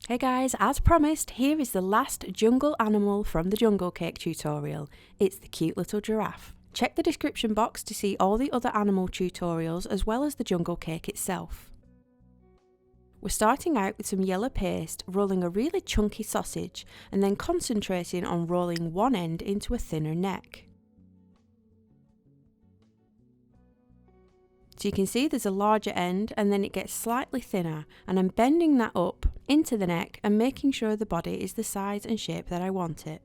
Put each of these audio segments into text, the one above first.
Hey guys, as promised, here is the last jungle animal from the jungle cake tutorial. It's the cute little giraffe. Check the description box to see all the other animal tutorials as well as the jungle cake itself. We're starting out with some yellow paste, rolling a really chunky sausage, and then concentrating on rolling one end into a thinner neck. So you can see there's a larger end and then it gets slightly thinner, and I'm bending that up into the neck and making sure the body is the size and shape that I want it.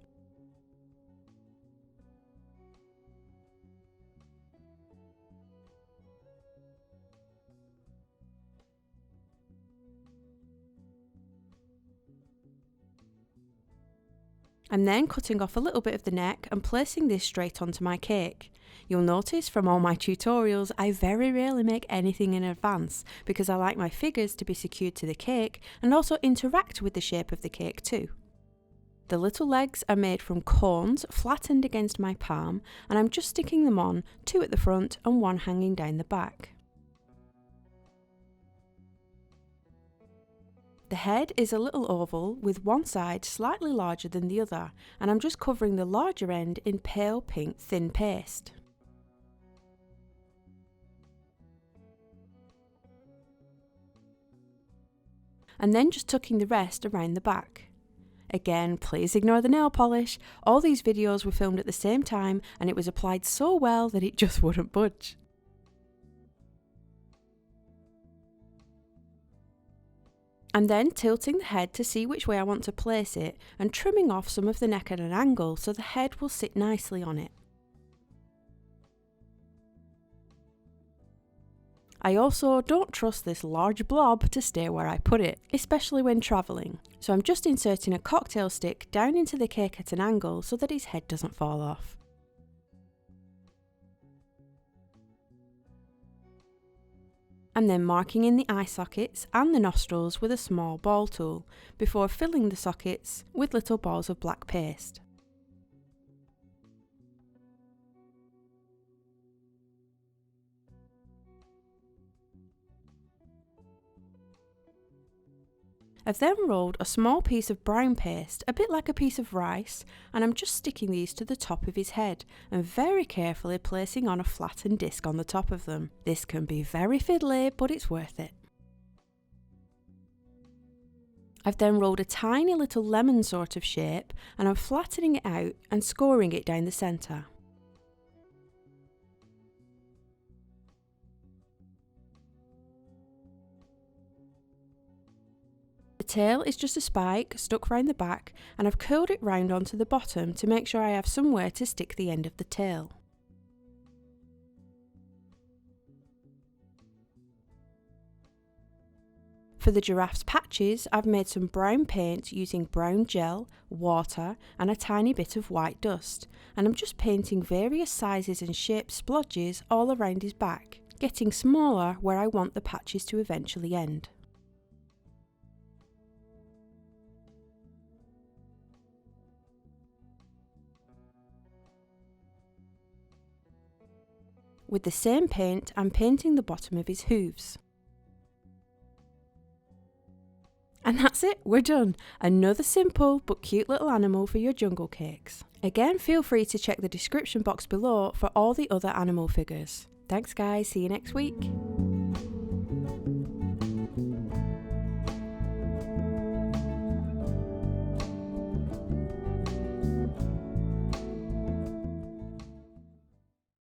I'm then cutting off a little bit of the neck and placing this straight onto my cake. You'll notice from all my tutorials I very rarely make anything in advance because I like my figures to be secured to the cake and also interact with the shape of the cake too. The little legs are made from cones flattened against my palm, and I'm just sticking them on, 2 at the front and 1 hanging down the back. The head is a little oval with one side slightly larger than the other, and I'm just covering the larger end in pale pink thin paste. And then just tucking the rest around the back. Again, please ignore the nail polish. All these videos were filmed at the same time and it was applied so well that it just wouldn't budge. I'm then tilting the head to see which way I want to place it and trimming off some of the neck at an angle so the head will sit nicely on it. I also don't trust this large blob to stay where I put it, especially when travelling, so I'm just inserting a cocktail stick down into the cake at an angle so that his head doesn't fall off. I'm then marking in the eye sockets and the nostrils with a small ball tool before filling the sockets with little balls of black paste. I've then rolled a small piece of brown paste, a bit like a piece of rice, and I'm just sticking these to the top of his head and very carefully placing on a flattened disc on the top of them. This can be very fiddly, but it's worth it. I've then rolled a tiny little lemon sort of shape and I'm flattening it out and scoring it down the centre. The tail is just a spike stuck round the back, and I've curled it round onto the bottom to make sure I have somewhere to stick the end of the tail. For the giraffe's patches, I've made some brown paint using brown gel, water and a tiny bit of white dust, and I'm just painting various sizes and shapes splodges all around his back, getting smaller where I want the patches to eventually end. With the same paint, I'm painting the bottom of his hooves. And that's it, we're done. Another simple but cute little animal for your jungle cakes. Again, feel free to check the description box below for all the other animal figures. Thanks guys, see you next week.